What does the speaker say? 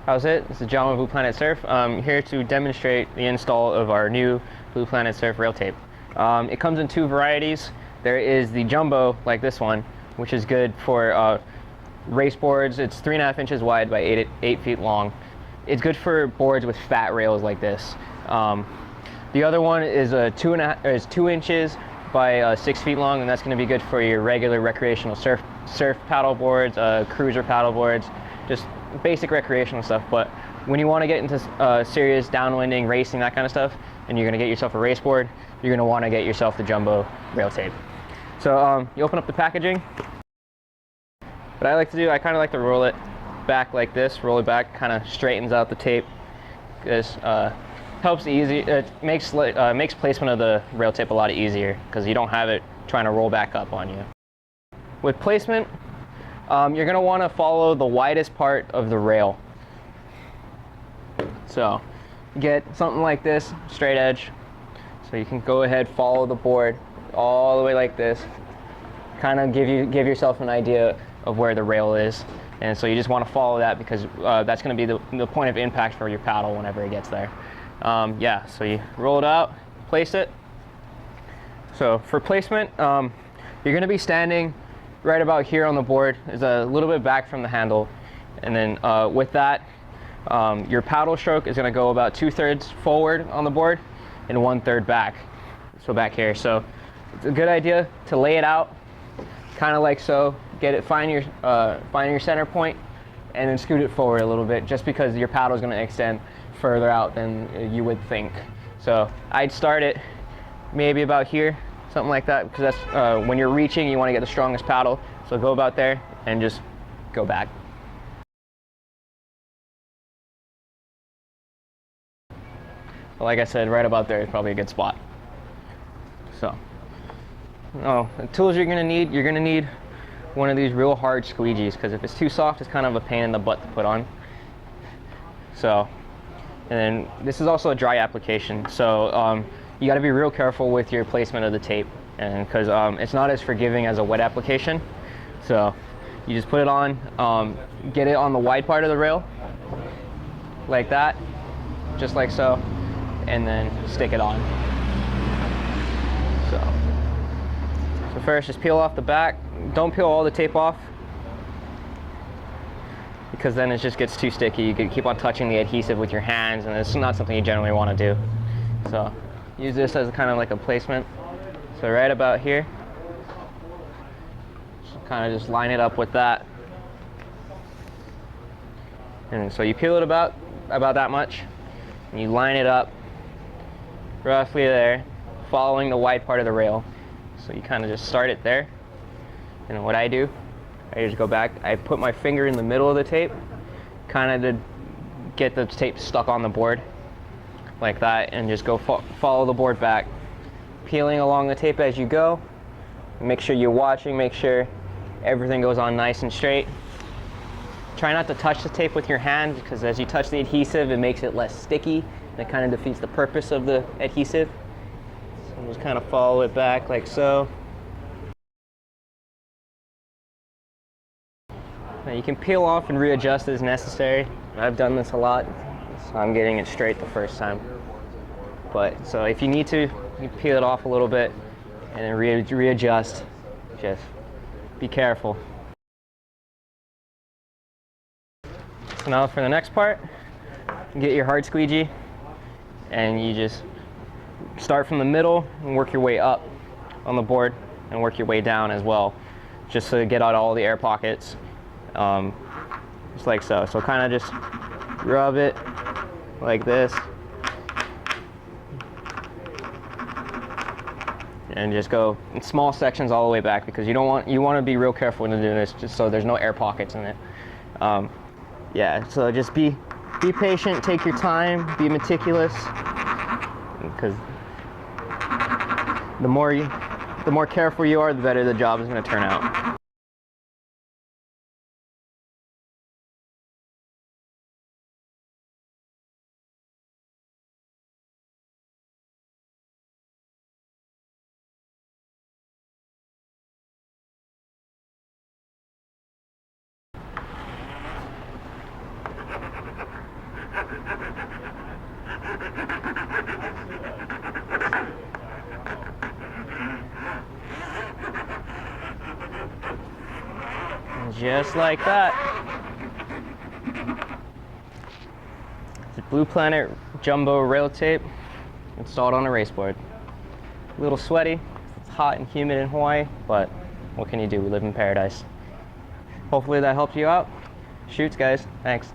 How's it? This is John with Blue Planet Surf. I'm here to demonstrate the install of our new Blue Planet Surf rail tape. It comes in two varieties. There is the jumbo, like this one, which is good for race boards. It's 3.5 inches wide by 8 feet long. It's good for boards with fat rails like this. The other one is 2 inches by 6 feet long, and that's going to be good for your regular recreational surf paddle boards, cruiser paddle boards, just basic recreational stuff. But when you want to get into serious downwinding, racing, that kind of stuff, and you're going to get yourself a race board, you're going to want to get yourself the jumbo rail tape. So you open up the packaging. What I like to do, I kind of like to roll it back like this. Roll it back, kind of straightens out the tape. This helps easy. It makes placement of the rail tape a lot easier because you don't have it trying to roll back up on you. With placement, you're going to want to follow the widest part of the rail. So get something like this, straight edge. So you can go ahead, follow the board all the way like this. Kind of give yourself an idea of where the rail is. And so you just want to follow that because that's going to be the point of impact for your paddle whenever it gets there. Yeah, so you roll it out, place it. So for placement, you're going to be standing right about here on the board. Is a little bit back from the handle. And then with that, your paddle stroke is going to go about 2/3 forward on the board and 1/3 back. So back here. So it's a good idea to lay it out kind of like so. Get it, find your center point, and then scoot it forward a little bit, just because your paddle is going to extend further out than you would think. So I'd start it maybe about here, something like that, because that's when you're reaching, you want to get the strongest paddle. So go about there and just go back. But like I said, right about there is probably a good spot. So, the tools you're going to need one of these real hard squeegees, because if it's too soft, it's kind of a pain in the butt to put on. So, and then this is also a dry application, so you got to be real careful with your placement of the tape, and because it's not as forgiving as a wet application. So you just put it on, get it on the wide part of the rail, like that, just like so, and then stick it on. So first, just peel off the back. Don't peel all the tape off, because then it just gets too sticky. You could keep on touching the adhesive with your hands, and it's not something you generally want to do. So use this as kind of like a placement. So right about here, kind of just line it up with that. And so you peel it about that much, and you line it up roughly there, following the wide part of the rail. So you kind of just start it there. And what I do, I just go back, I put my finger in the middle of the tape, kind of to get the tape stuck on the board, like that, and just go follow the board back, peeling along the tape as you go. Make sure you're watching, make sure everything goes on nice and straight. Try not to touch the tape with your hand, because as you touch the adhesive, it makes it less sticky, and it kind of defeats the purpose of the adhesive. So just kind of follow it back like so. Now you can peel off and readjust as necessary. I've done this a lot, so I'm getting it straight the first time. But so if you need to, you peel it off a little bit and then readjust. Just be careful. So now for the next part, you get your hard squeegee, and you just start from the middle and work your way up on the board, and work your way down as well, just to get out all the air pockets. Just like so. So kind of just rub it like this, and just go in small sections all the way back, because you want to be real careful when you're doing this, just so there's no air pockets in it. Yeah, so just be patient, take your time, be meticulous, because the more careful you are, the better the job is going to turn out. Just like that. The Blue Planet Jumbo rail tape installed on a race board. A little sweaty, it's hot and humid in Hawaii, but what can you do? We live in paradise. Hopefully that helped you out. Shoots, guys. Thanks.